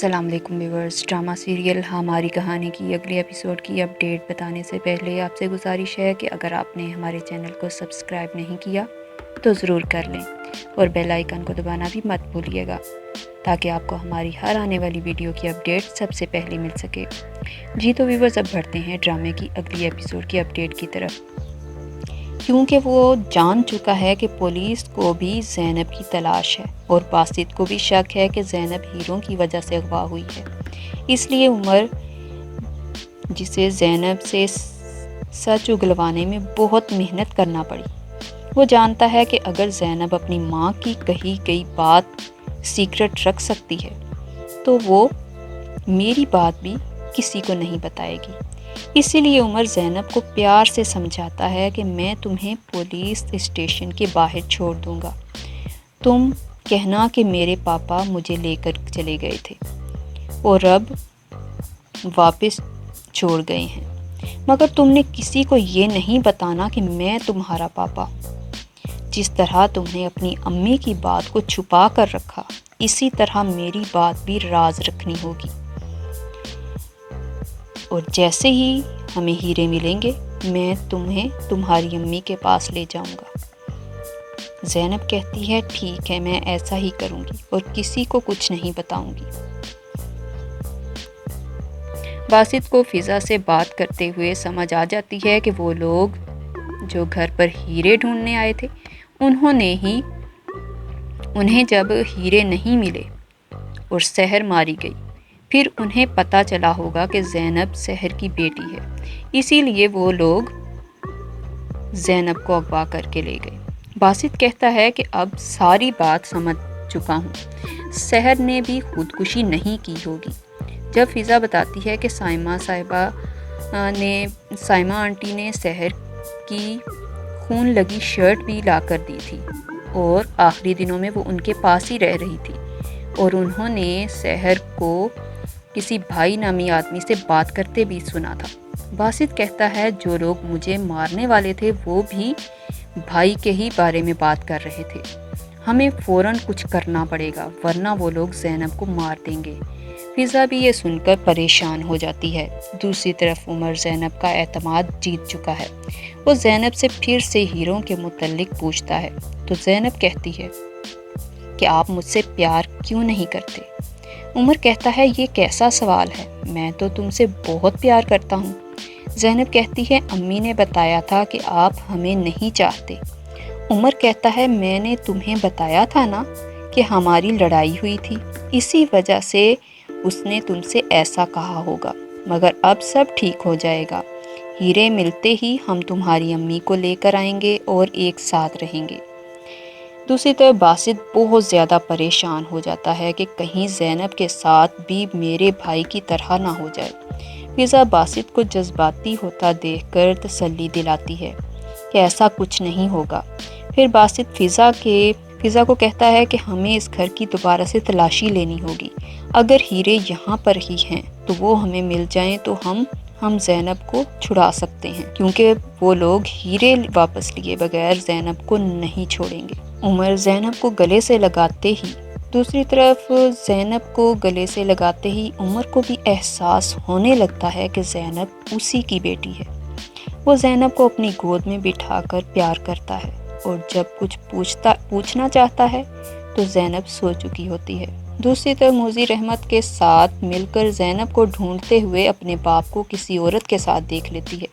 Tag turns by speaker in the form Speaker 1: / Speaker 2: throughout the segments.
Speaker 1: السلام علیکم viewers, drama serial ہماری کہانی کی اگلے ایپیسوڈ کی اپڈیٹ بتانے سے پہلے آپ سے گزارش ہے کہ اگر آپ نے ہمارے چینل کو سبسکرائب نہیں کیا تو ضرور کر لیں اور بیل آئیکن کو دبانا بھی مت بھولیے گا تاکہ آپ کو ہماری ہر آنے والی ویڈیو کی اپڈیٹ سب سے پہلے مل سکے۔ جی تو ویورز، اب بڑھتے ہیں ڈرامے کی اگلی ایپیسوڈ کی اپڈیٹ کی طرف، کیونکہ وہ جان چکا ہے کہ پولیس کو بھی زینب کی تلاش ہے اور باسط کو بھی شک ہے کہ زینب ہیروں کی وجہ سے اغوا ہوئی ہے۔ اس لیے عمر، جسے زینب سے سچ اگلوانے میں بہت محنت کرنا پڑی، وہ جانتا ہے کہ اگر زینب اپنی ماں کی کہی گئی بات سیکرٹ رکھ سکتی ہے تو وہ میری بات بھی کسی کو نہیں بتائے گی۔ اسی لیے عمر زینب کو پیار سے سمجھاتا ہے کہ میں تمہیں پولیس اسٹیشن کے باہر چھوڑ دوں گا، تم کہنا کہ میرے پاپا مجھے لے کر چلے گئے تھے اور اب واپس چھوڑ گئے ہیں، مگر تم نے کسی کو یہ نہیں بتانا کہ میں تمہارا پاپا ہوں۔ جس طرح تم نے اپنی امی کی بات کو چھپا کر رکھا، اسی طرح میری بات بھی راز رکھنی ہوگی، اور جیسے ہی ہمیں ہیرے ملیں گے میں تمہیں تمہاری امی کے پاس لے جاؤں گا۔ زینب کہتی ہے ٹھیک ہے، میں ایسا ہی کروں گی اور کسی کو کچھ نہیں بتاؤں گی۔ باسط کو فضا سے بات کرتے ہوئے سمجھ آ جاتی ہے کہ وہ لوگ جو گھر پر ہیرے ڈھونڈنے آئے تھے انہیں جب ہیرے نہیں ملے اور سحر ماری گئی، پھر انہیں پتہ چلا ہوگا کہ زینب سحر کی بیٹی ہے، اسی لیے وہ لوگ زینب کو اغوا کر کے لے گئے۔ باسط کہتا ہے کہ اب ساری بات سمجھ چکا ہوں، سحر نے بھی خودکشی نہیں کی ہوگی۔ جب فضا بتاتی ہے کہ سائمہ آنٹی نے سحر کی خون لگی شرٹ بھی لا کر دی تھی اور آخری دنوں میں وہ ان کے پاس ہی رہ رہی تھی، اور انہوں نے سحر کو کسی بھائی نامی آدمی سے بات کرتے بھی سنا تھا۔ باسط کہتا ہے جو لوگ مجھے مارنے والے تھے وہ بھی بھائی کے ہی بارے میں بات کر رہے تھے، ہمیں فوراً کچھ کرنا پڑے گا ورنہ وہ لوگ زینب کو مار دیں گے۔ فضا بھی یہ سن کر پریشان ہو جاتی ہے۔ دوسری طرف عمر زینب کا اعتماد جیت چکا ہے، وہ زینب سے پھر سے ہیروں کے متعلق پوچھتا ہے تو زینب کہتی ہے کہ آپ مجھ سے پیار کیوں نہیں کرتے؟ عمر کہتا ہے یہ کیسا سوال ہے، میں تو تم سے بہت پیار کرتا ہوں۔ زینب کہتی ہے امی نے بتایا تھا کہ آپ ہمیں نہیں چاہتے۔ عمر کہتا ہے میں نے تمہیں بتایا تھا نا کہ ہماری لڑائی ہوئی تھی، اسی وجہ سے اس نے تم سے ایسا کہا ہوگا، مگر اب سب ٹھیک ہو جائے گا، ہیرے ملتے ہی ہم تمہاری امی کو لے کر آئیں گے اور ایک ساتھ رہیں گے۔ دوسری طرف باسط بہت زیادہ پریشان ہو جاتا ہے کہ کہیں زینب کے ساتھ بھی میرے بھائی کی طرح نہ ہو جائے۔ فضا باسط کو جذباتی ہوتا دیکھ کر تسلی دلاتی ہے کہ ایسا کچھ نہیں ہوگا۔ پھر باسط فضا کو کہتا ہے کہ ہمیں اس گھر کی دوبارہ سے تلاشی لینی ہوگی، اگر ہیرے یہاں پر ہی ہیں تو وہ ہمیں مل جائیں تو ہم زینب کو چھڑا سکتے ہیں، کیونکہ وہ لوگ ہیرے واپس لیے بغیر زینب کو نہیں چھوڑیں گے۔ عمر زینب کو گلے سے لگاتے ہی دوسری طرف زینب کو گلے سے لگاتے ہی عمر کو بھی احساس ہونے لگتا ہے کہ زینب اسی کی بیٹی ہے۔ وہ زینب کو اپنی گود میں بٹھا کر پیار کرتا ہے اور جب کچھ پوچھنا چاہتا ہے تو زینب سو چکی ہوتی ہے۔ دوسری طرف موذی رحمت کے ساتھ مل کر زینب کو ڈھونڈتے ہوئے اپنے باپ کو کسی عورت کے ساتھ دیکھ لیتی ہے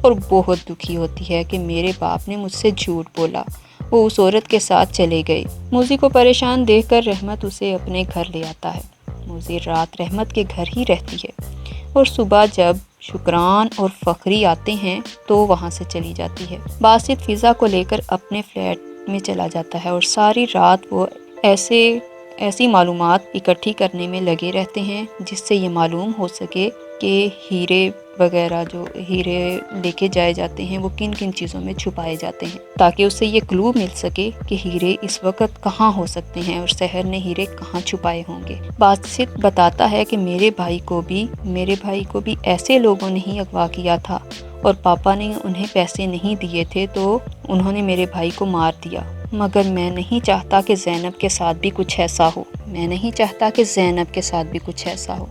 Speaker 1: اور بہت دکھی ہوتی ہے کہ میرے باپ نے مجھ سے جھوٹ بولا، وہ اس عورت کے ساتھ چلے گئے۔ موذی کو پریشان دیکھ کر رحمت اسے اپنے گھر لے آتا ہے۔ موذی رات رحمت کے گھر ہی رہتی ہے اور صبح جب شکران اور فخری آتے ہیں تو وہاں سے چلی جاتی ہے۔ باسط فضا کو لے کر اپنے فلیٹ میں چلا جاتا ہے اور ساری رات وہ ایسی معلومات اکٹھی کرنے میں لگے رہتے ہیں جس سے یہ معلوم ہو سکے کہ ہیرے وغیرہ جو ہیرے لے کے جائے جاتے ہیں وہ کن کن چیزوں میں چھپائے جاتے ہیں، تاکہ اسے یہ کلو مل سکے کہ ہیرے اس وقت کہاں ہو سکتے ہیں اور سحر نے ہیرے کہاں چھپائے ہوں گے۔ باسط بتاتا ہے کہ میرے بھائی کو بھی ایسے لوگوں نے ہی اغوا کیا تھا اور پاپا نے انہیں پیسے نہیں دیے تھے تو انہوں نے میرے بھائی کو مار دیا، مگر میں نہیں چاہتا کہ زینب کے ساتھ بھی کچھ ایسا ہو۔ میں نہیں چاہتا کہ زینب کے ساتھ بھی کچھ ایسا ہو۔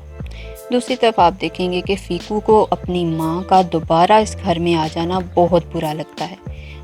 Speaker 1: دوسری طرف آپ دیکھیں گے کہ فیکو کو اپنی ماں کا دوبارہ اس گھر میں آ جانا بہت برا لگتا ہے۔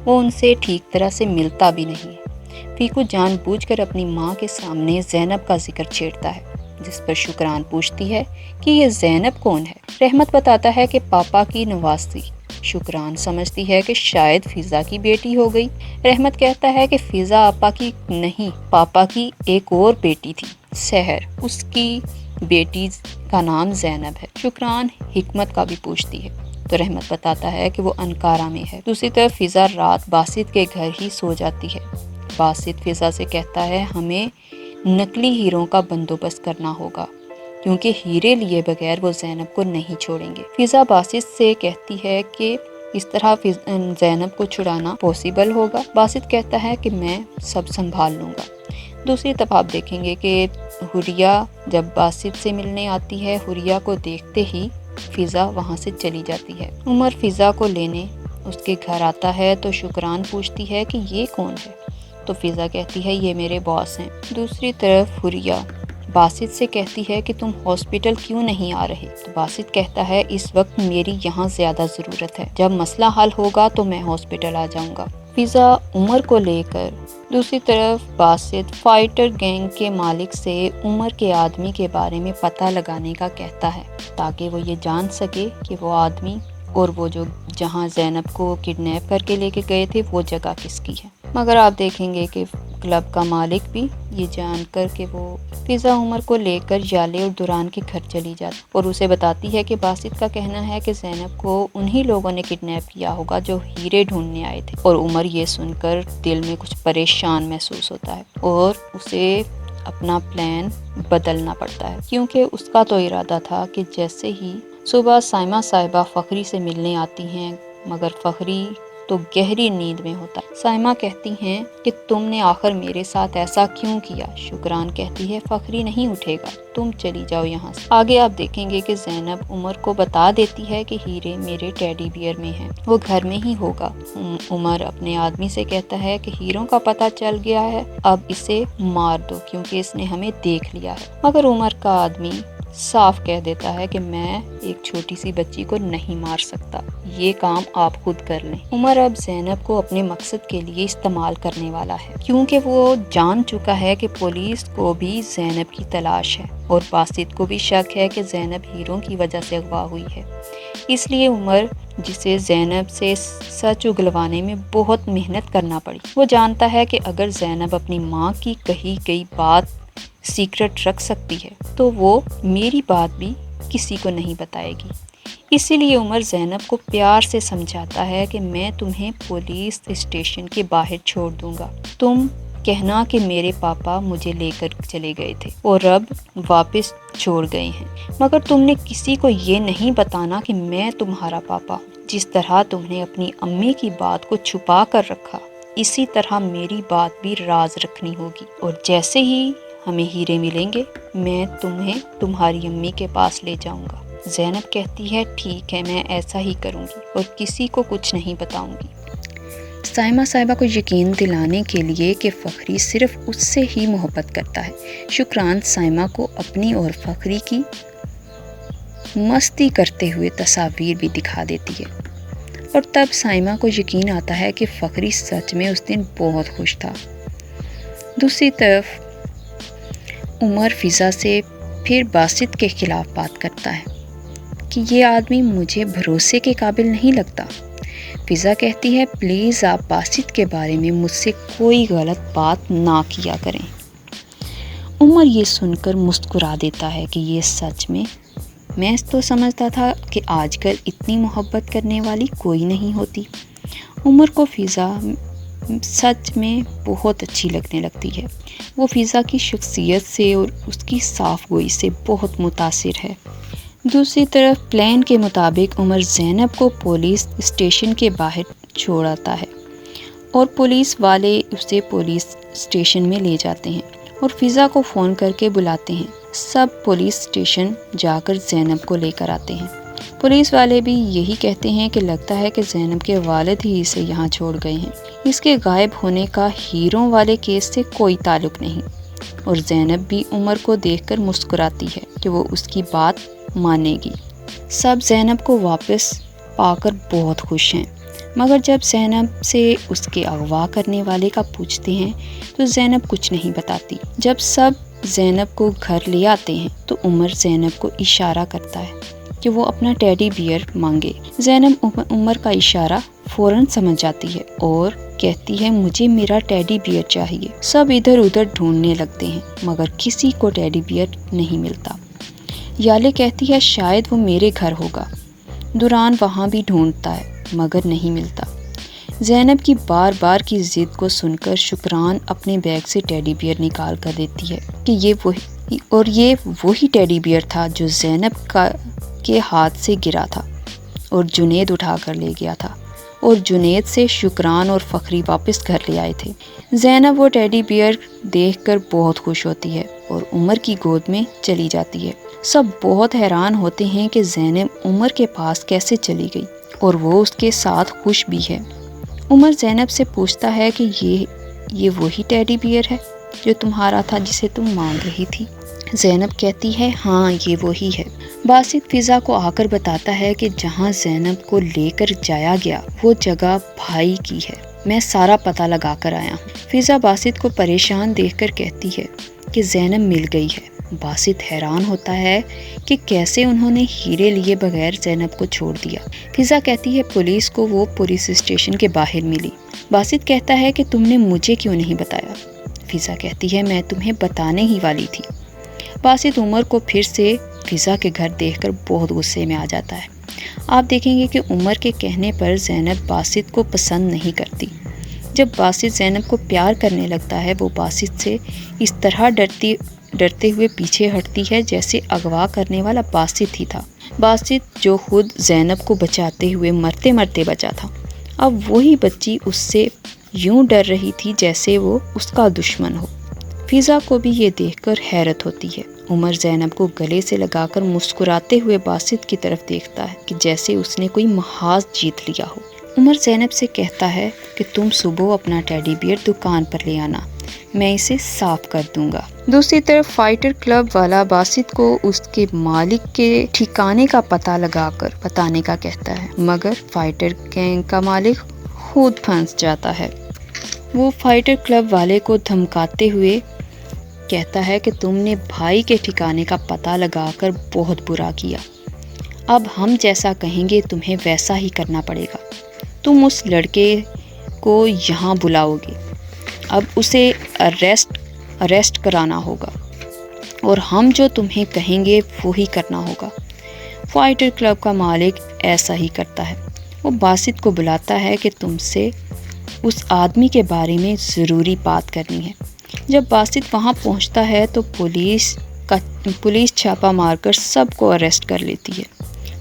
Speaker 1: وہ ان سے ٹھیک طرح سے ملتا بھی نہیں ہے۔ فیکو جان بوجھ کر اپنی ماں کے سامنے زینب کا ذکر چھیڑتا ہے، جس پر شکران پوچھتی ہے کہ یہ زینب کون ہے۔ رحمت بتاتا ہے کہ پاپا کی نوازی۔ شکران سمجھتی ہے کہ شاید فضا کی بیٹی ہو گئی۔ رحمت کہتا ہے کہ فضا آپا کی نہیں، پاپا کی ایک اور بیٹی تھی، سحر۔ اس کی بیٹی کا نام زینب ہے۔ شکران حکمت کا بھی پوچھتی ہے تو رحمت بتاتا ہے کہ وہ انکارہ میں ہے۔ دوسری طرف فضا رات باسط کے گھر ہی سو جاتی ہے۔ باسط فضا سے کہتا ہے ہمیں نقلی ہیروں کا بندوبست کرنا ہوگا، کیونکہ ہیرے لیے بغیر وہ زینب کو نہیں چھوڑیں گے۔ فضا باسط سے کہتی ہے کہ اس طرح زینب کو چھڑانا پاسبل ہوگا۔ باسط کہتا ہے کہ میں سب سنبھال لوں گا۔ دوسری طرف آپ دیکھیں گے کہ حریہ جب باسط سے ملنے آتی ہے، حریہ کو دیکھتے ہی فضا وہاں سے چلی جاتی ہے۔ عمر فضا کو لینے اس کے گھر آتا ہے تو شکران پوچھتی ہے کہ یہ کون ہے، تو فضا کہتی ہے یہ میرے باس ہیں۔ دوسری طرف حریہ باسط سے کہتی ہے کہ تم ہاسپٹل کیوں نہیں آ رہے، تو باسط کہتا ہے اس وقت میری یہاں زیادہ ضرورت ہے، جب مسئلہ حل ہوگا تو میں ہاسپٹل آ جاؤں گا۔ فضا عمر کو لے کر دوسری طرف باسط فائٹر گینگ کے مالک سے عمر کے آدمی کے بارے میں پتہ لگانے کا کہتا ہے، تاکہ وہ یہ جان سکے کہ وہ آدمی اور وہ جو جہاں زینب کو کڈنیپ کر کے لے کے گئے تھے وہ جگہ کس کی ہے۔ مگر آپ دیکھیں گے کہ کلب کا مالک بھی یہ جان کر کہ وہ فضا عمر کو لے کر یالے اور دوران کے گھر چلی جاتی اور اسے بتاتی ہے کہ باسط کا کہنا ہے کہ زینب کو انہی لوگوں نے کڈنیپ کیا ہوگا جو ہیرے ڈھونڈنے آئے تھے، اور عمر یہ سن کر دل میں کچھ پریشان محسوس ہوتا ہے اور اسے اپنا پلان بدلنا پڑتا ہے، کیونکہ اس کا تو ارادہ تھا کہ جیسے ہی صبح سائمہ صاحبہ فخری سے ملنے آتی ہیں، مگر فخری تو گہری نیند میں ہوتا ہے۔ سائمہ کہتی ہیں کہ تم نے آخر میرے ساتھ ایسا کیوں کیا؟ شکران کہتی ہے فخری نہیں اٹھے گا، تم چلی جاؤ یہاں سے۔ آگے آپ دیکھیں گے کہ زینب عمر کو بتا دیتی ہے کہ ہیرے میرے ٹیڈی بیئر میں ہیں، وہ گھر میں ہی ہوگا۔ عمر اپنے آدمی سے کہتا ہے کہ ہیروں کا پتہ چل گیا ہے، اب اسے مار دو کیونکہ اس نے ہمیں دیکھ لیا ہے۔ مگر عمر کا آدمی صاف کہہ دیتا ہے کہ میں ایک چھوٹی سی بچی کو نہیں مار سکتا، یہ کام آپ خود کر لیں۔ عمر اب زینب کو اپنے مقصد کے لیے استعمال کرنے والا ہے، کیونکہ وہ جان چکا ہے کہ پولیس کو بھی زینب کی تلاش ہے اور باسط کو بھی شک ہے کہ زینب ہیروں کی وجہ سے اغوا ہوئی ہے۔ اس لیے عمر، جسے زینب سے سچ اگلوانے میں بہت محنت کرنا پڑی، وہ جانتا ہے کہ اگر زینب اپنی ماں کی کہی گئی بات سیکرٹ رکھ سکتی ہے تو وہ میری بات بھی کسی کو نہیں بتائے گی۔ اسی لیے عمر زینب کو پیار سے سمجھاتا ہے کہ میں تمہیں پولیس اسٹیشن کے باہر چھوڑ دوں گا، تم کہنا کہ میرے پاپا مجھے لے کر چلے گئے تھے اور اب واپس چھوڑ گئے ہیں، مگر تم نے کسی کو یہ نہیں بتانا کہ میں تمہارا پاپا ہوں۔ جس طرح تم نے اپنی امی کی بات کو چھپا کر رکھا، اسی طرح میری بات بھی راز رکھنی ہوگی، اور جیسے ہی ہمیں ہیرے ملیں گے میں تمہیں تمہاری امی کے پاس لے جاؤں گا۔ زینب کہتی ہے ٹھیک ہے، میں ایسا ہی کروں گی اور کسی کو کچھ نہیں بتاؤں گی۔ سائمہ صاحبہ کو یقین دلانے کے لیے کہ فخری صرف اس سے ہی محبت کرتا ہے، شکران سائمہ کو اپنی اور فخری کی مستی کرتے ہوئے تصاویر بھی دکھا دیتی ہے، اور تب سائمہ کو یقین آتا ہے کہ فخری سچ میں اس دن بہت خوش تھا۔ دوسری طرف عمر فضا سے پھر باسط کے خلاف بات کرتا ہے کہ یہ آدمی مجھے بھروسے کے قابل نہیں لگتا۔ فضا کہتی ہے پلیز آپ باسط کے بارے میں مجھ سے کوئی غلط بات نہ کیا کریں۔ عمر یہ سن کر مسکرا دیتا ہے کہ یہ سچ میں تو سمجھتا تھا کہ آج کل اتنی محبت کرنے والی کوئی نہیں ہوتی۔ عمر کو فضا سچ میں بہت اچھی لگنے لگتی ہے، وہ فضا کی شخصیت سے اور اس کی صاف گوئی سے بہت متاثر ہے۔ دوسری طرف پلان کے مطابق عمر زینب کو پولیس اسٹیشن کے باہر چھوڑ آتا ہے اور پولیس والے اسے پولیس اسٹیشن میں لے جاتے ہیں اور فضا کو فون کر کے بلاتے ہیں۔ سب پولیس اسٹیشن جا کر زینب کو لے کر آتے ہیں۔ پولیس والے بھی یہی کہتے ہیں کہ لگتا ہے کہ زینب کے والد ہی اسے یہاں چھوڑ گئے ہیں، اس کے غائب ہونے کا ہیروں والے کیس سے کوئی تعلق نہیں۔ اور زینب بھی عمر کو دیکھ کر مسکراتی ہے کہ وہ اس کی بات مانے گی۔ سب زینب کو واپس پا کر بہت خوش ہیں، مگر جب زینب سے اس کے اغوا کرنے والے کا پوچھتے ہیں تو زینب کچھ نہیں بتاتی۔ جب سب زینب کو گھر لے آتے ہیں تو عمر زینب کو اشارہ کرتا ہے کہ وہ اپنا ٹیڈی بیئر مانگے۔ زینب عمر کا اشارہ فوراً سمجھ جاتی ہے اور کہتی ہے مجھے میرا ٹیڈی بیئر چاہیے۔ سب ادھر ادھر ڈھونڈنے لگتے ہیں مگر کسی کو ٹیڈی بیئر نہیں ملتا۔ یالے کہتی ہے شاید وہ میرے گھر ہوگا۔ دوران وہاں بھی ڈھونڈتا ہے مگر نہیں ملتا۔ زینب کی بار بار کی ضد کو سن کر شکران اپنے بیگ سے ٹیڈی بیئر نکال کر دیتی ہے کہ یہ وہی ٹیڈی بیئر تھا جو زینب کے ہاتھ سے گرا تھا اور جنید اٹھا کر لے گیا تھا، اور جنید سے شکران اور فخری واپس گھر لے آئے تھے۔ زینب وہ ٹیڈی بیئر دیکھ کر بہت خوش ہوتی ہے اور عمر کی گود میں چلی جاتی ہے۔ سب بہت حیران ہوتے ہیں کہ زینب عمر کے پاس کیسے چلی گئی اور وہ اس کے ساتھ خوش بھی ہے۔ عمر زینب سے پوچھتا ہے کہ یہ وہی ٹیڈی بیئر ہے جو تمہارا تھا جسے تم مانگ رہی تھی؟ زینب کہتی ہے ہاں یہ وہی ہے۔ باسط فضا کو آ کر بتاتا ہے کہ جہاں زینب کو لے کر جایا گیا وہ جگہ بھائی کی ہے، میں سارا پتہ لگا کر آیا ہوں۔ فضا باسط کو پریشان دیکھ کر کہتی ہے کہ زینب مل گئی ہے۔ باسط حیران ہوتا ہے کہ کیسے انہوں نے ہیرے لیے بغیر زینب کو چھوڑ دیا۔ فضا کہتی ہے پولیس کو وہ پولیس اسٹیشن کے باہر ملی۔ باسط کہتا ہے کہ تم نے مجھے کیوں نہیں بتایا؟ فضا کہتی ہے میں تمہیں بتانے ہی والی تھی۔ باسط عمر کو پھر سے فضا کے گھر دیکھ کر بہت غصے میں آ جاتا ہے۔ آپ دیکھیں گے کہ عمر کے کہنے پر زینب باسط کو پسند نہیں کرتی۔ جب باسط زینب کو پیار کرنے لگتا ہے وہ باسط سے اس طرح ڈرتے ہوئے پیچھے ہٹتی ہے جیسے اغوا کرنے والا باسط ہی تھا۔ باسط جو خود زینب کو بچاتے ہوئے مرتے مرتے بچا تھا، اب وہی بچی اس سے یوں ڈر رہی تھی جیسے وہ اس کا دشمن ہو۔ فضا کو بھی یہ دیکھ کر حیرت ہوتی ہے۔ عمر زینب کو گلے سے لگا کر مسکراتے ہوئے باسط کی طرف دیکھتا ہے کہ جیسے اس نے کوئی محاذ جیت لیا ہو۔ عمر زینب سے کہتا ہے کہ تم صبح اپنا ٹیڈی بیئر دکان پر لے آنا، میں اسے صاف کر دوں گا۔ دوسری طرف فائٹر کلب والا باسط کو اس کے مالک کے ٹھکانے کا پتہ لگا کر بتانے کا کہتا ہے، مگر فائٹر گینگ کا مالک خود پھنس جاتا ہے۔ وہ فائٹر کلب والے کو دھمکاتے ہوئے کہتا ہے کہ تم نے بھائی کے ٹھکانے کا پتہ لگا کر بہت برا کیا، اب ہم جیسا کہیں گے تمہیں ویسا ہی کرنا پڑے گا۔ تم اس لڑکے کو یہاں بلاؤ گے، اب اسے اریسٹ کرانا ہوگا اور ہم جو تمہیں کہیں گے وہی کرنا ہوگا۔ فائٹر کلب کا مالک ایسا ہی کرتا ہے۔ وہ باسط کو بلاتا ہے کہ تم سے اس آدمی کے بارے میں ضروری بات کرنی ہے۔ جب باسط وہاں پہنچتا ہے تو پولیس چھاپا مار کر سب کو اریسٹ کر لیتی ہے۔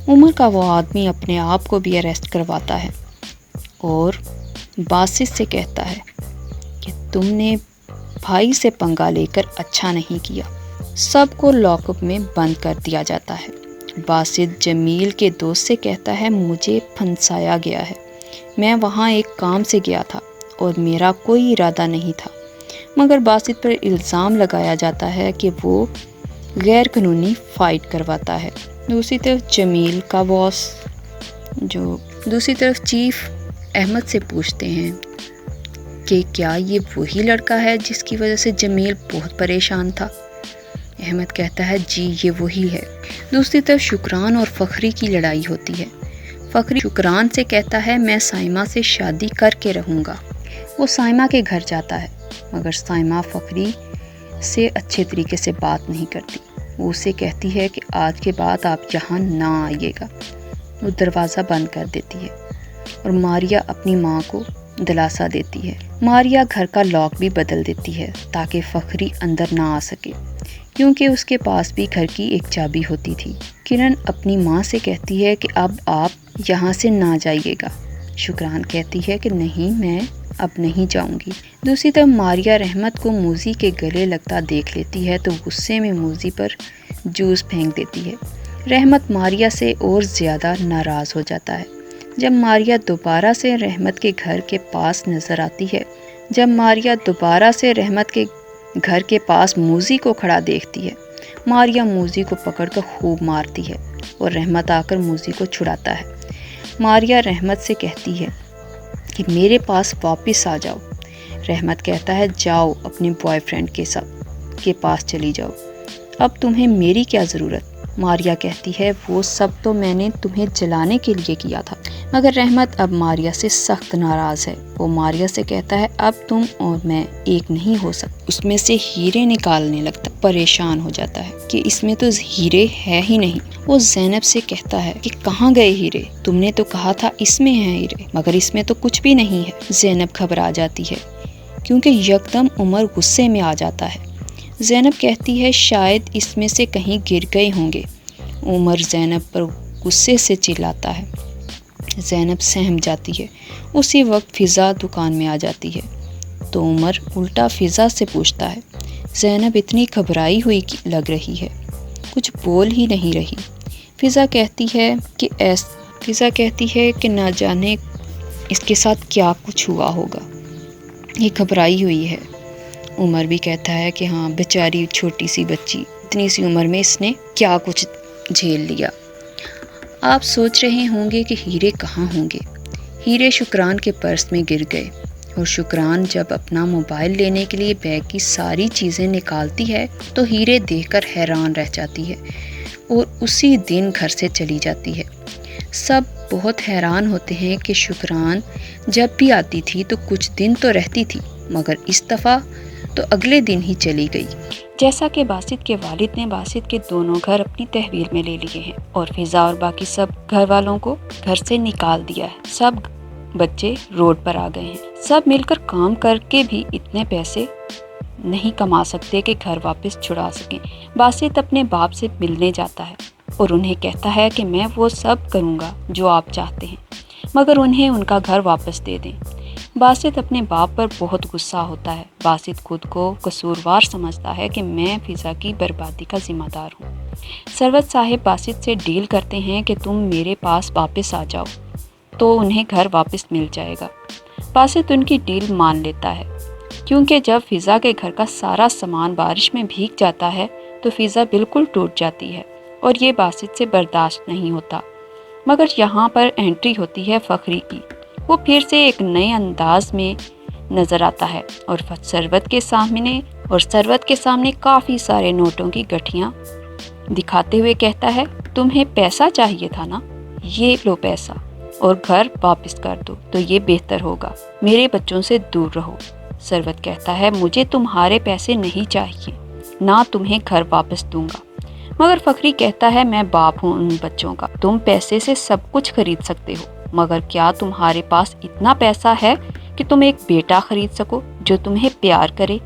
Speaker 1: عمر کا وہ آدمی اپنے آپ کو بھی اریسٹ کرواتا ہے اور باسط سے کہتا ہے کہ تم نے بھائی سے پنگا لے کر اچھا نہیں کیا۔ سب کو لاک اپ میں بند کر دیا جاتا ہے۔ باسط جمیل کے دوست سے کہتا ہے مجھے پھنسایا گیا ہے، میں وہاں ایک کام سے گیا تھا اور میرا کوئی ارادہ نہیں تھا، مگر باسط پر الزام لگایا جاتا ہے کہ وہ غیر قانونی فائٹ کرواتا ہے۔ دوسری طرف جمیل کا باس دوسری طرف چیف احمد سے پوچھتے ہیں کہ کیا یہ وہی لڑکا ہے جس کی وجہ سے جمیل بہت پریشان تھا؟ احمد کہتا ہے جی یہ وہی ہے۔ دوسری طرف شکران اور فخری کی لڑائی ہوتی ہے۔ فخری شکران سے کہتا ہے میں سائمہ سے شادی کر کے رہوں گا۔ وہ سائمہ کے گھر جاتا ہے مگر سائمہ فخری سے اچھے طریقے سے بات نہیں کرتی۔ وہ اسے کہتی ہے کہ آج کے بعد آپ یہاں نہ آئیے گا۔ وہ دروازہ بند کر دیتی ہے اور ماریا اپنی ماں کو دلاسا دیتی ہے۔ ماریا گھر کا لاک بھی بدل دیتی ہے تاکہ فخری اندر نہ آ سکے، کیونکہ اس کے پاس بھی گھر کی ایک چابی ہوتی تھی۔ کرن اپنی ماں سے کہتی ہے کہ اب آپ یہاں سے نہ جائیے گا۔ شکران کہتی ہے کہ نہیں میں اب نہیں جاؤں گی۔ دوسری طرف ماریا رحمت کو موزی کے گلے لگتا دیکھ لیتی ہے تو غصے میں موزی پر جوس پھینک دیتی ہے۔ رحمت ماریا سے اور زیادہ ناراض ہو جاتا ہے۔ جب ماریا دوبارہ سے رحمت کے گھر کے پاس نظر آتی ہے گھر کے پاس موزی کو کھڑا دیکھتی ہے۔ ماریا موزی کو پکڑ کر خوب مارتی ہے اور رحمت آ کر موزی کو چھڑاتا ہے۔ ماریا رحمت سے کہتی ہے کہ میرے پاس واپس آ جاؤ۔ رحمت کہتا ہے جاؤ اپنے بوائے فرینڈ کے پاس چلی جاؤ، اب تمہیں میری کیا ضرورت؟ ماریا کہتی ہے وہ سب تو میں نے تمہیں جلانے کے لیے کیا تھا۔ مگر رحمت اب ماریا سے سخت ناراض ہے۔ وہ ماریا سے کہتا ہے اب تم اور میں ایک نہیں ہو سکتے۔ اس میں سے ہیرے نکالنے لگتا، پریشان ہو جاتا ہے کہ اس میں تو ہیرے ہے ہی نہیں۔ وہ زینب سے کہتا ہے کہ کہاں گئے ہیرے؟ تم نے تو کہا تھا اس میں ہیں ہیرے، مگر اس میں تو کچھ بھی نہیں ہے۔ زینب گھبرا جاتی ہے کیونکہ یکدم عمر غصے میں آ جاتا ہے۔ زینب کہتی ہے شاید اس میں سے کہیں گر گئے ہوں گے۔ عمر زینب پر غصے سے چلاتا ہے۔ زینب سہم جاتی ہے۔ اسی وقت فضا دکان میں آ جاتی ہے تو عمر الٹا فضا سے پوچھتا ہے زینب اتنی گھبرائی ہوئی لگ رہی ہے، کچھ بول ہی نہیں رہی۔ فضا کہتی ہے کہ نہ جانے اس کے ساتھ کیا کچھ ہوا ہوگا، یہ گھبرائی ہوئی ہے۔ عمر بھی کہتا ہے کہ ہاں بیچاری چھوٹی سی بچی، اتنی سی عمر میں اس نے کیا کچھ جھیل لیا۔ آپ سوچ رہے ہوں گے کہ ہیرے کہاں ہوں گے؟ ہیرے شکران کے پرس میں گر گئے، اور شکران جب اپنا موبائل لینے کے لیے بیگ کی ساری چیزیں نکالتی ہے تو ہیرے دیکھ کر حیران رہ جاتی ہے اور اسی دن گھر سے چلی جاتی ہے۔ سب بہت حیران ہوتے ہیں کہ شکران جب بھی آتی تھی تو کچھ دن تو رہتی تھی، مگر اس دفعہ تو اگلے دن ہی چلی گئی۔ جیسا کہ باسط کے والد نے باسط کے دونوں گھر اپنی تحویل میں لے لیے ہیں اور فضا اور باقی سب گھر والوں کو گھر سے نکال دیا ہے۔ سب بچے روڈ پر آ گئے ہیں۔ سب مل کر کام کر کے بھی اتنے پیسے نہیں کما سکتے کہ گھر واپس چھڑا سکیں۔ باسط اپنے باپ سے ملنے جاتا ہے اور انہیں کہتا ہے کہ میں وہ سب کروں گا جو آپ چاہتے ہیں، مگر انہیں ان کا گھر واپس دے دیں۔ باسط اپنے باپ پر بہت غصہ ہوتا ہے۔ باسط خود کو قصوروار سمجھتا ہے کہ میں فضا کی بربادی کا ذمہ دار ہوں۔ ثروت صاحب باسط سے ڈیل کرتے ہیں کہ تم میرے پاس واپس آ جاؤ تو انہیں گھر واپس مل جائے گا۔ باسط ان کی ڈیل مان لیتا ہے کیونکہ جب فضا کے گھر کا سارا سامان بارش میں بھیگ جاتا ہے تو فضا بالکل ٹوٹ جاتی ہے اور یہ باسط سے برداشت نہیں ہوتا۔ مگر یہاں پر انٹری ہوتی ہے فخری کی۔ وہ پھر سے ایک نئے انداز میں نظر آتا ہے اور ثروت کے سامنے کافی سارے نوٹوں کی گٹھیاں دکھاتے ہوئے کہتا ہے تمہیں پیسہ چاہیے تھا نا، یہ لو پیسہ اور گھر واپس کر دو تو یہ بہتر ہوگا، میرے بچوں سے دور رہو۔ ثروت کہتا ہے مجھے تمہارے پیسے نہیں چاہیے، نہ تمہیں گھر واپس دوں گا۔ مگر فخری کہتا ہے میں باپ ہوں ان بچوں کا، تم پیسے سے سب کچھ خرید سکتے ہو، مگر کیا تمہارے پاس اتنا پیسہ ہے کہ تم ایک بیٹا خرید سکو جو تمہیں پیار کرے؟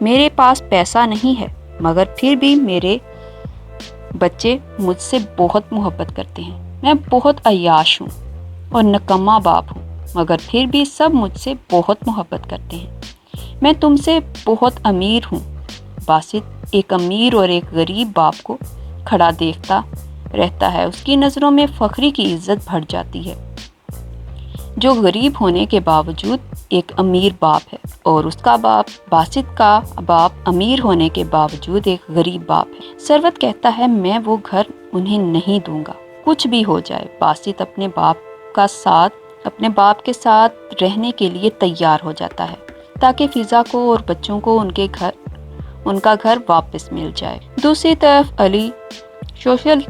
Speaker 1: میرے پاس پیسہ نہیں ہے، مگر پھر بھی میرے بچے مجھ سے بہت محبت کرتے ہیں۔ میں بہت عیاش ہوں اور نکما باپ ہوں، مگر پھر بھی سب مجھ سے بہت محبت کرتے ہیں۔ میں تم سے بہت امیر ہوں۔ باسط ایک امیر اور ایک غریب باپ کو کھڑا دیکھتا رہتا ہے۔ اس کی نظروں میں فخری کی عزت بڑھ جاتی ہے جو غریب ہونے کے باوجود ایک امیر باپ ہے، اور اس کا باپ باسط کا باپ امیر ہونے کے باوجود ایک غریب باپ ہے۔ ثروت کہتا ہے میں وہ گھر انہیں نہیں دوں گا، کچھ بھی ہو جائے۔ باسط اپنے باپ کے ساتھ رہنے کے لیے تیار ہو جاتا ہے تاکہ فضا کو اور بچوں کو ان کا گھر واپس مل جائے۔ دوسری طرف علی سوشل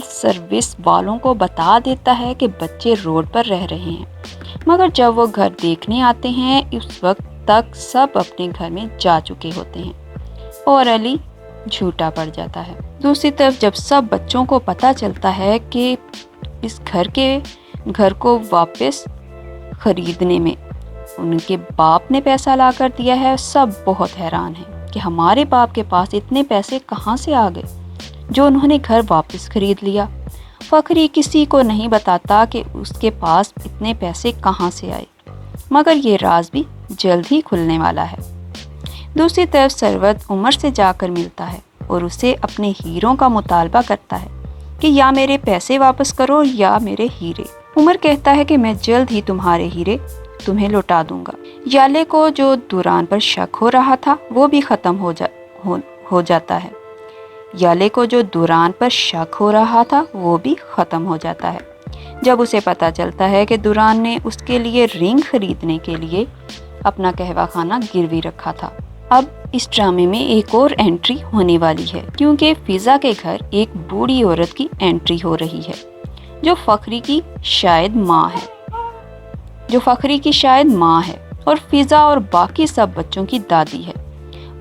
Speaker 1: سروس والوں کو بتا دیتا ہے کہ بچے روڈ پر رہ رہے ہیں، مگر جب وہ گھر دیکھنے آتے ہیں اس وقت تک سب اپنے گھر میں جا چکے ہوتے ہیں اور علی جھوٹا پڑ جاتا ہے۔ دوسری طرف جب سب بچوں کو پتہ چلتا ہے کہ اس گھر کو واپس خریدنے میں ان کے باپ نے پیسہ لا کر دیا ہے، سب بہت حیران ہیں کہ ہمارے باپ کے پاس اتنے پیسے کہاں سے آ گئے جو انہوں نے گھر واپس خرید لیا۔ فخری کسی کو نہیں بتاتا کہ اس کے پاس اتنے پیسے کہاں سے آئے، مگر یہ راز بھی جلد ہی کھلنے والا ہے۔ دوسری طرف ثروت عمر سے جا کر ملتا ہے اور اسے اپنے ہیروں کا مطالبہ کرتا ہے کہ یا میرے پیسے واپس کرو یا میرے ہیرے۔ عمر کہتا ہے کہ میں جلد ہی تمہارے ہیرے تمہیں لوٹا دوں گا۔ یالے کو جو دوران پر شک ہو رہا تھا وہ بھی ختم ہو جاتا ہے۔ یالے کو جو دوران پر شک ہو رہا تھا وہ بھی ختم ہو جاتا ہے جب اسے پتہ چلتا ہے کہ دوران نے اس کے لیے رنگ خریدنے کے لیے اپنا قہوہ خانہ گروی رکھا تھا۔ اب اس ڈرامے میں ایک اور انٹری ہونے والی ہے کیونکہ فضا کے گھر ایک بوڑھی عورت کی انٹری ہو رہی ہے جو فخری کی شاید ماں ہے اور فضا اور باقی سب بچوں کی دادی ہے۔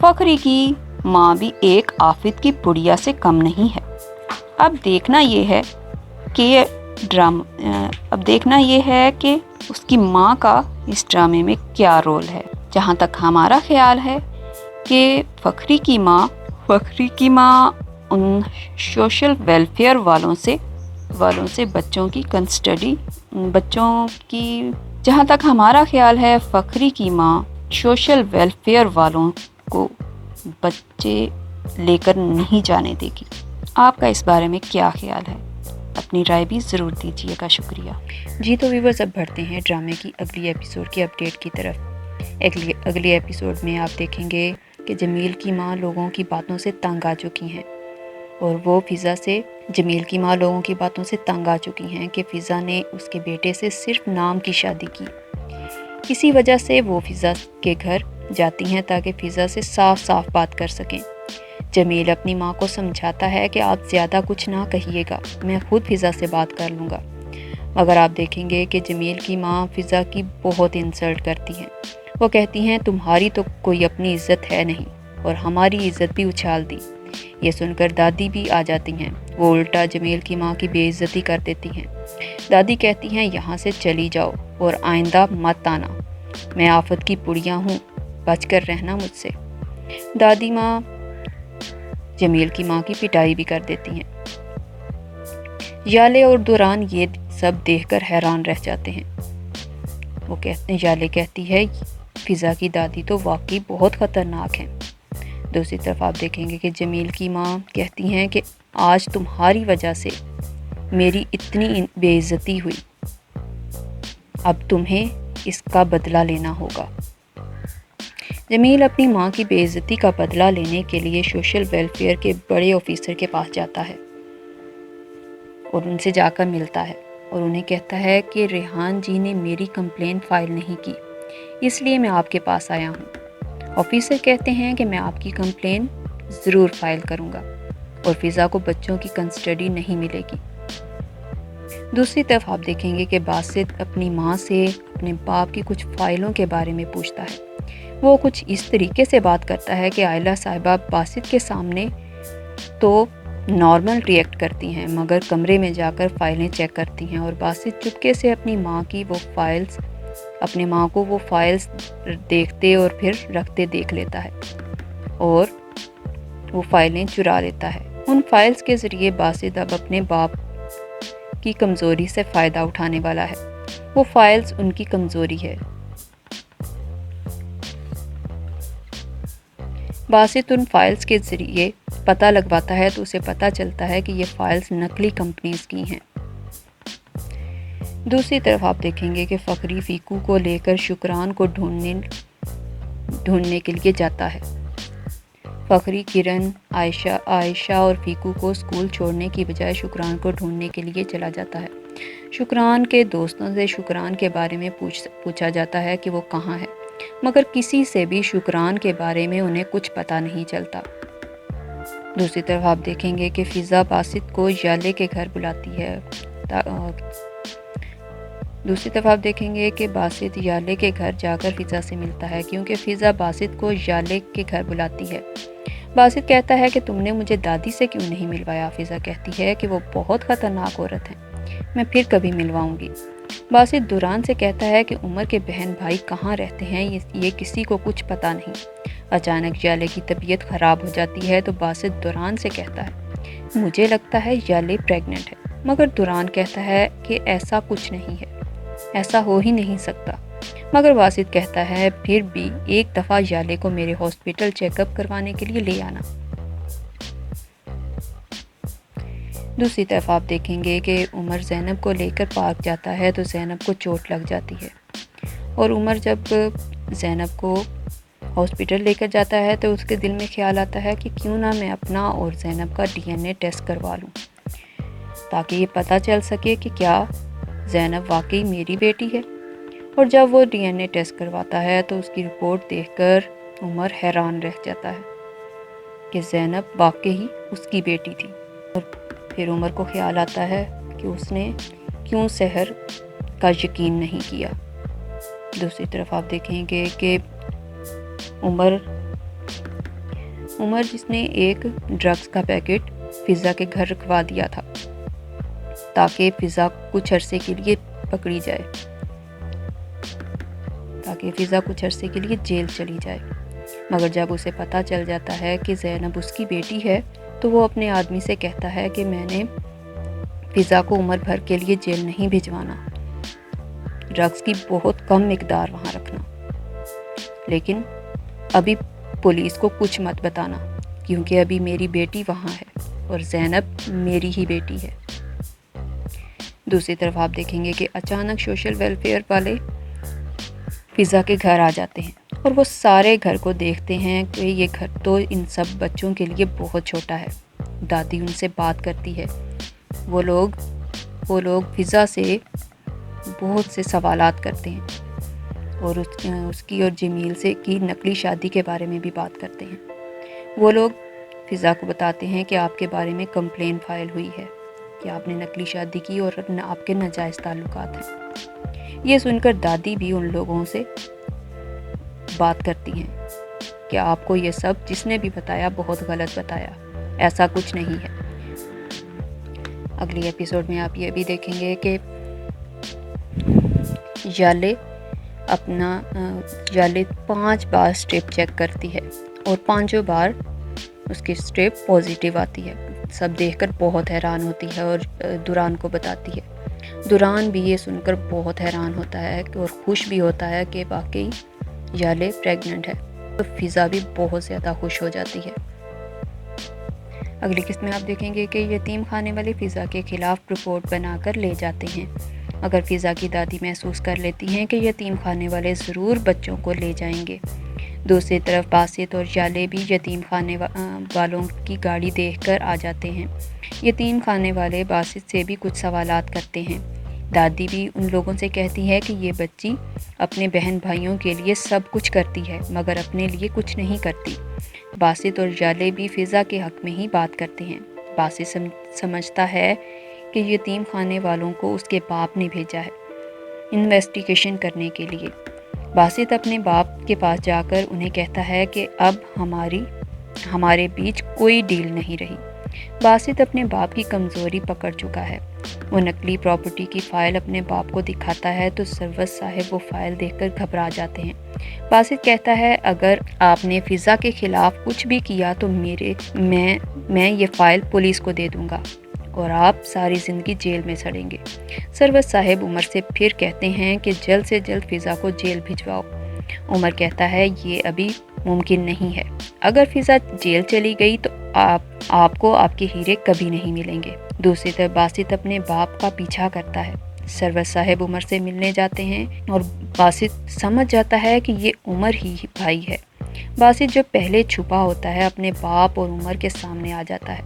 Speaker 1: فخری کی ماں بھی ایک آفت کی پڑیا سے کم نہیں ہے۔ اب دیکھنا یہ ہے کہ اس کی ماں کا اس ڈرامے میں کیا رول ہے۔ جہاں تک ہمارا خیال ہے کہ فخری کی ماں ان سوشل ویلفیئر والوں سے بچوں کی جہاں تک ہمارا خیال ہے فخری کی ماں سوشل ویلفیئر والوں کو بچے لے کر نہیں جانے دے گی۔ آپ کا اس بارے میں کیا خیال ہے؟ اپنی رائے بھی ضرور دیجیے گا۔ شکریہ جی۔ تو ویورز اب بڑھتے ہیں ڈرامے کی اگلی ایپیسوڈ کی اپڈیٹ کی طرف۔ اگلی ایپیسوڈ میں آپ دیکھیں گے کہ جمیل کی ماں لوگوں کی باتوں سے تنگ آ چکی ہیں اور وہ فضا سے جمیل کی ماں لوگوں کی باتوں سے تنگ آ چکی ہیں کہ فضا نے اس کے بیٹے سے صرف نام کی شادی کی۔ اسی وجہ سے وہ فضا کے گھر جاتی ہیں تاکہ فضا سے صاف بات کر سکیں۔ جمیل اپنی ماں کو سمجھاتا ہے کہ آپ زیادہ کچھ نہ کہیے گا، میں خود فضا سے بات کر لوں گا، مگر آپ دیکھیں گے کہ جمیل کی ماں فضا کی بہت انسلٹ کرتی ہیں۔ وہ کہتی ہیں تمہاری تو کوئی اپنی عزت ہے نہیں اور ہماری عزت بھی اچھال دی۔ یہ سن کر دادی بھی آ جاتی ہیں، وہ الٹا جمیل کی ماں کی بے عزتی کر دیتی ہیں۔ دادی کہتی ہیں یہاں سے چلی جاؤ اور آئندہ مت آنا، میں آفت کی پڑیا ہوں، بچ کر رہنا مجھ سے۔ دادی ماں جمیل کی ماں کی پٹائی بھی کر دیتی ہیں۔ یالے اور دوران یہ سب دیکھ کر حیران رہ جاتے ہیں۔ یالے کہتی ہے فضا کی دادی تو واقعی بہت خطرناک ہیں۔ دوسری طرف آپ دیکھیں گے کہ جمیل کی ماں کہتی ہیں کہ آج تمہاری وجہ سے میری اتنی بے عزتی ہوئی، اب تمہیں اس کا بدلہ لینا ہوگا۔ جمیل اپنی ماں کی بے عزتی کا بدلہ لینے کے لیے سوشل ویلفیئر کے بڑے آفیسر کے پاس جاتا ہے اور ان سے جا کر ملتا ہے اور انہیں کہتا ہے کہ ریحان جی نے میری کمپلین فائل نہیں کی، اس لیے میں آپ کے پاس آیا ہوں۔ آفیسر کہتے ہیں کہ میں آپ کی کمپلین ضرور فائل کروں گا اور فضا کو بچوں کی کسٹڈی نہیں ملے گی۔ دوسری طرف آپ دیکھیں گے کہ باسط اپنی ماں سے اپنے باپ کی کچھ فائلوں کے بارے میں پوچھتا ہے۔ وہ کچھ اس طریقے سے بات کرتا ہے کہ عائلہ صاحبہ باسط کے سامنے تو نارمل ریئیکٹ کرتی ہیں مگر کمرے میں جا کر فائلیں چیک کرتی ہیں اور باسط چپکے سے اپنی ماں کو وہ فائلز دیکھتے اور پھر رکھتے دیکھ لیتا ہے اور وہ فائلیں چرا لیتا ہے۔ ان فائلز کے ذریعے باسط اب اپنے باپ کی کمزوری سے فائدہ اٹھانے والا ہے۔ وہ فائلز ان کی کمزوری ہے۔ باسط ان فائلز کے ذریعے پتہ لگواتا ہے تو اسے پتہ چلتا ہے کہ یہ فائلز نقلی کمپنیز کی ہیں۔ دوسری طرف آپ دیکھیں گے کہ فخری فیکو کو لے کر شکران کو ڈھونڈنے کے لیے جاتا ہے۔ فخری کرن، عائشہ اور فیکو کو اسکول چھوڑنے کی بجائے شکران کو ڈھونڈنے کے لیے چلا جاتا ہے۔ شکران کے دوستوں سے شکران کے بارے میں پوچھا جاتا ہے کہ وہ کہاں ہے، مگر کسی سے بھی شکران کے بارے میں انہیں کچھ پتہ نہیں چلتا۔ دوسری طرف آپ دیکھیں گے کہ فضا باسط کو یالے کے گھر بلاتی ہے۔ دوسری طرف آپ دیکھیں گے کہ باسط یالے کے گھر جا کر فضا سے ملتا ہے کیونکہ فضا باسط کو یالے کے گھر بلاتی ہے۔ باسط کہتا ہے کہ تم نے مجھے دادی سے کیوں نہیں ملوایا؟ فضا کہتی ہے کہ وہ بہت خطرناک عورت ہے، میں پھر کبھی ملواؤں گی۔ باسط دوران سے کہتا ہے کہ عمر کے بہن بھائی کہاں رہتے ہیں یہ کسی کو کچھ پتہ نہیں۔ اچانک یالے کی طبیعت خراب ہو جاتی ہے تو باسط دوران سے کہتا ہے مجھے لگتا ہے یالے پریگننٹ ہے، مگر دوران کہتا ہے کہ ایسا کچھ نہیں ہے، ایسا ہو ہی نہیں سکتا۔ مگر باسط کہتا ہے پھر بھی ایک دفعہ یالے کو میرے ہاسپٹل چیک اپ کروانے کے لیے لے آنا۔ دوسری طرف آپ دیکھیں گے کہ عمر زینب کو لے کر پارک جاتا ہے تو زینب کو چوٹ لگ جاتی ہے، اور عمر جب زینب کو ہاسپٹل لے کر جاتا ہے تو اس کے دل میں خیال آتا ہے کہ کیوں نہ میں اپنا اور زینب کا DNA ٹیسٹ کروا لوں تاکہ یہ پتہ چل سکے کہ کیا زینب واقعی میری بیٹی ہے۔ اور جب وہ DNA ٹیسٹ کرواتا ہے تو اس کی رپورٹ دیکھ کر عمر حیران رہ جاتا ہے کہ زینب واقعی اس کی بیٹی تھی، اور پھر عمر کو خیال آتا ہے کہ اس نے کیوں سحر کا یقین نہیں کیا۔ دوسری طرف آپ دیکھیں گے کہ عمر جس نے ایک ڈرگز کا پیکٹ فضا کے گھر رکھوا دیا تھا تاکہ فضا کچھ عرصے کے لیے پکڑی جائے، تاکہ فضا کچھ عرصے کے لیے جیل چلی جائے، مگر جب اسے پتہ چل جاتا ہے کہ زینب اس کی بیٹی ہے تو وہ اپنے آدمی سے کہتا ہے کہ میں نے فضا کو عمر بھر کے لیے جیل نہیں بھجوانا، ڈرگز کی بہت کم مقدار وہاں رکھنا، لیکن ابھی پولیس کو کچھ مت بتانا کیونکہ ابھی میری بیٹی وہاں ہے اور زینب میری ہی بیٹی ہے۔ دوسری طرف آپ دیکھیں گے کہ اچانک سوشل ویلفیئر والے فضا کے گھر آ جاتے ہیں اور وہ سارے گھر کو دیکھتے ہیں کہ یہ گھر تو ان سب بچوں کے لیے بہت چھوٹا ہے۔ دادی ان سے بات کرتی ہے، وہ لوگ فضا سے بہت سے سوالات کرتے ہیں اور اس کی اور جمیل سے کی نقلی شادی کے بارے میں بھی بات کرتے ہیں۔ وہ لوگ فضا کو بتاتے ہیں کہ آپ کے بارے میں کمپلین فائل ہوئی ہے کہ آپ نے نقلی شادی کی اور آپ کے ناجائز تعلقات ہیں۔ یہ سن کر دادی بھی ان لوگوں سے بات کرتی ہیں کہ آپ کو یہ سب جس نے بھی بتایا بہت غلط بتایا، ایسا کچھ نہیں ہے۔ اگلی ایپیسوڈ میں آپ یہ بھی دیکھیں گے کہ یالے 5 بار اسٹرپ چیک کرتی ہے اور 5 بار اس کی اسٹرپ پازیٹیو آتی ہے۔ سب دیکھ کر بہت حیران ہوتی ہے اور دوران کو بتاتی ہے۔ دوران بھی یہ سن کر بہت حیران ہوتا ہے اور خوش بھی ہوتا ہے کہ واقعی یالے پریگننٹ ہے، تو فضا بھی بہت زیادہ خوش ہو جاتی ہے۔ اگلی قسط میں آپ دیکھیں گے کہ یتیم خانے والے فضا کے خلاف رپورٹ بنا کر لے جاتے ہیں، مگر فضا کی دادی محسوس کر لیتی ہیں کہ یتیم خانے والے ضرور بچوں کو لے جائیں گے۔ دوسری طرف باسط اور یالے بھی یتیم خانے والوں کی گاڑی دیکھ کر آ جاتے ہیں۔ یتیم خانے والے باسط سے بھی کچھ سوالات کرتے ہیں۔ دادی بھی ان لوگوں سے کہتی ہے کہ یہ بچی اپنے بہن بھائیوں کے لیے سب کچھ کرتی ہے مگر اپنے لیے کچھ نہیں کرتی۔ باسط اور یالے بھی فضا کے حق میں ہی بات کرتے ہیں۔ باسط سمجھتا ہے کہ یتیم خانے والوں کو اس کے باپ نے بھیجا ہے انویسٹیگیشن کرنے کے لیے۔ باسط اپنے باپ کے پاس جا کر انہیں کہتا ہے کہ اب ہمارے بیچ کوئی ڈیل نہیں رہی۔ باسط اپنے باپ کی کمزوری پکڑ چکا ہے۔ وہ نقلی پراپرٹی کی فائل اپنے باپ کو دکھاتا ہے تو سروت صاحب وہ فائل دیکھ کر گھبرا جاتے ہیں۔ باسط کہتا ہے اگر آپ نے فضا کے خلاف کچھ بھی کیا تو میں یہ فائل پولیس کو دے دوں گا اور آپ ساری زندگی جیل میں سڑیں گے۔ سروت صاحب عمر سے پھر کہتے ہیں کہ جلد سے جلد فضا کو جیل بھجواؤ۔ عمر کہتا ہے یہ ابھی ممکن نہیں ہے، اگر فضا جیل چلی گئی تو آپ کو آپ کے ہیرے کبھی نہیں ملیں گے۔ دوسری طرف باسط اپنے باپ کا پیچھا کرتا ہے۔ سروت صاحب عمر سے ملنے جاتے ہیں اور باسط سمجھ جاتا ہے کہ یہ عمر ہی بھائی ہے۔ باسط جو پہلے چھپا ہوتا ہے اپنے باپ اور عمر کے سامنے آ جاتا ہے،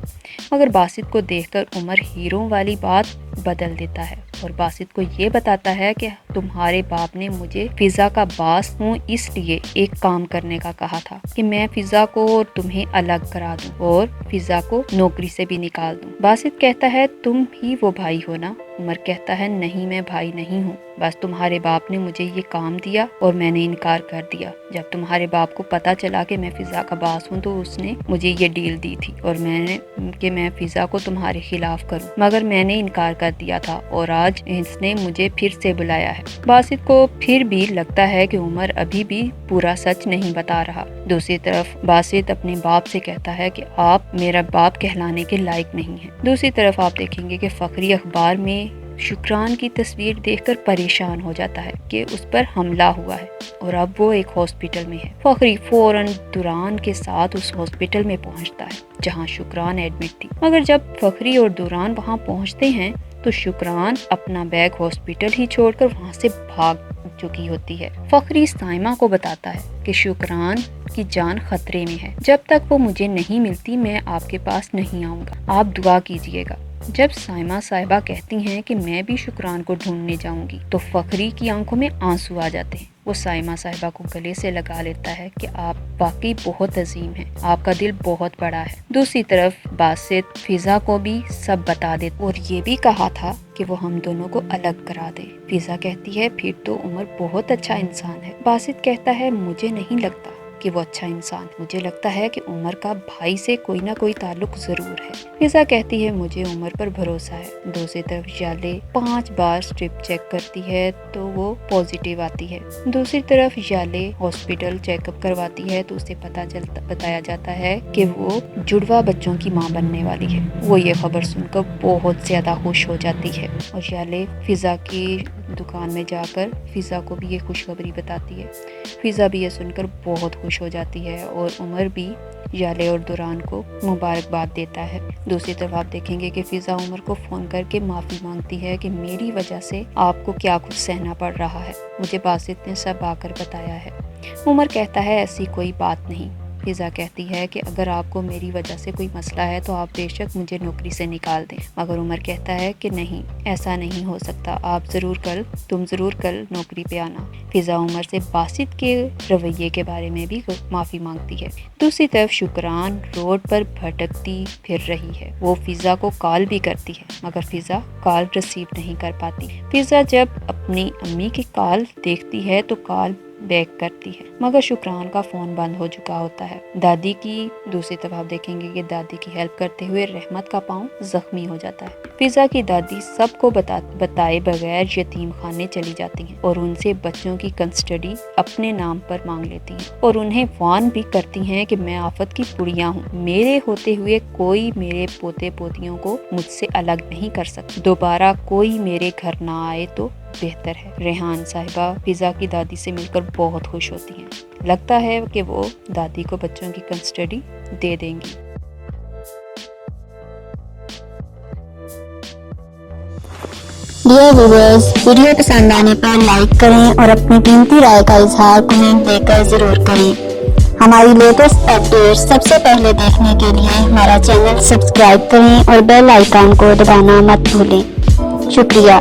Speaker 1: مگر باسط کو دیکھ کر عمر ہیروں والی بات بدل دیتا ہے اور باسط کو یہ بتاتا ہے کہ تمہارے باپ نے مجھے فضا کا باس ہوں اس لیے ایک کام کرنے کا کہا تھا کہ میں فضا کو اور تمہیں الگ کرا دوں اور فضا کو نوکری سے بھی نکال دوں۔ باسط کہتا ہے تم ہی وہ بھائی ہو نا؟ عمر کہتا ہے نہیں، میں بھائی نہیں ہوں، بس تمہارے باپ نے مجھے یہ کام دیا اور میں نے انکار کر دیا۔ جب تمہارے باپ کو پتا چلا کہ میں فضا کا باس ہوں تو اس نے مجھے یہ ڈیل دی تھی اور میں فضا کو تمہارے خلاف کروں، مگر میں نے انکار کر دیا تھا اور آج اس نے مجھے پھر سے بلایا ہے۔ باسط کو پھر بھی لگتا ہے کہ عمر ابھی بھی پورا سچ نہیں بتا رہا۔ دوسری طرف باسط اپنے باپ سے کہتا ہے کہ آپ میرا باپ کہلانے کے لائق نہیں ہیں۔ دوسری طرف آپ دیکھیں گے کہ فخری اخبار میں شکران کی تصویر دیکھ کر پریشان ہو جاتا ہے کہ اس پر حملہ ہوا ہے اور اب وہ ایک ہاسپٹل میں ہے۔ فخری فوراً دوران کے ساتھ اس ہاسپٹل میں پہنچتا ہے جہاں شکران ایڈمٹ تھی، مگر جب فخری اور دوران وہاں پہنچتے ہیں تو شکران اپنا بیگ ہاسپٹل ہی چھوڑ کر وہاں سے بھاگ چکی ہوتی ہے۔ فخری سائمہ کو بتاتا ہے کہ شکران کی جان خطرے میں ہے، جب تک وہ مجھے نہیں ملتی میں آپ کے پاس نہیں آؤں گا، آپ دعا کیجیے گا۔ جب سائمہ صاحبہ کہتی ہیں کہ میں بھی شکران کو ڈھونڈنے جاؤں گی تو فخری کی آنکھوں میں آنسو آ جاتے ہیں۔ وہ سائمہ صاحبہ کو گلے سے لگا لیتا ہے کہ آپ واقعی بہت عظیم ہیں، آپ کا دل بہت بڑا ہے۔ دوسری طرف باسط فضا کو بھی سب بتا دیتا اور یہ بھی کہا تھا کہ وہ ہم دونوں کو الگ کرا دے۔ فضا کہتی ہے پھر تو عمر بہت اچھا انسان ہے۔ باسط کہتا ہے مجھے نہیں لگتا کہ وہ اچھا انسان، مجھے لگتا ہے کہ عمر کا بھائی سے کوئی نہ کوئی تعلق ضرور ہے۔ فضا کہتی ہے مجھے عمر پر بھروسہ ہے۔ دوسری طرف ژالے 5 بار اسٹرپ چیک کرتی ہے تو وہ پازیٹیو آتی ہے۔ دوسری طرف ژالے ہاسپٹل چیک اپ کرواتی ہے تو اسے بتایا جاتا ہے کہ وہ جڑواں بچوں کی ماں بننے والی ہے۔ وہ یہ خبر سن کر بہت زیادہ خوش ہو جاتی ہے اور ژالے فضا کی دکان میں جا کر فضا کو بھی یہ خوشخبری بتاتی ہے۔ فضا بھی یہ سن کر بہت خوش ہو جاتی ہے اور عمر بھی ژالے اور دوران کو مبارکباد دیتا ہے۔ دوسری طرف آپ دیکھیں گے کہ فضا عمر کو فون کر کے معافی مانگتی ہے کہ میری وجہ سے آپ کو کیا کچھ سہنا پڑ رہا ہے، مجھے باسط نے سب آ کر بتایا ہے۔ عمر کہتا ہے ایسی کوئی بات نہیں۔ فضا کہتی ہے کہ اگر آپ کو میری وجہ سے کوئی مسئلہ ہے تو آپ بے شک مجھے نوکری سے نکال دیں، مگر عمر کہتا ہے کہ نہیں، ایسا نہیں ہو سکتا، تم ضرور کل نوکری پہ آنا۔ فضا عمر سے باسط کے رویے کے بارے میں بھی معافی مانگتی ہے۔ دوسری طرف شکران روڈ پر بھٹکتی پھر رہی ہے۔ وہ فضا کو کال بھی کرتی ہے مگر فضا کال ریسیو نہیں کر پاتی۔ فضا جب اپنی امی کی کال دیکھتی ہے تو کال بیک کرتی ہے مگر شکران کا فون بند ہو چکا ہوتا ہے۔ دادی کی دوسری طرف آپ دیکھیں گے کہ دادی کی ہیلپ کرتے ہوئے رحمت کا پاؤں زخمی ہو جاتا ہے۔ فضا کی دادی سب کو بتائے بغیر یتیم خانے چلی جاتی ہیں اور ان سے بچوں کی کسٹڈی اپنے نام پر مانگ لیتی ہیں اور انہیں وارن بھی کرتی ہیں کہ میں آفت کی پڑیاں ہوں، میرے ہوتے ہوئے کوئی میرے پوتے پوتیوں کو مجھ سے الگ نہیں کر سکتا، دوبارہ کوئی میرے گھر نہ آئے تو بہتر ہے۔ ریحان صاحبہ فضا کی دادی سے مل کر بہت خوش ہوتی ہیں، لگتا ہے کہ وہ دادی کو بچوں کی کسٹڈی دے دیں گی۔
Speaker 2: ڈیئر ویورز، ویڈیو پسند آنے پر لائک کریں اور اپنی قیمتی رائے کا اظہار کمنٹ دے کر ضرور کریں۔ ہماری لیٹسٹ اپڈیٹ سب سے پہلے دیکھنے کے لیے ہمارا چینل سبسکرائب کریں اور بیل آئیکن کو دبانا مت بھولیں۔ شکریہ۔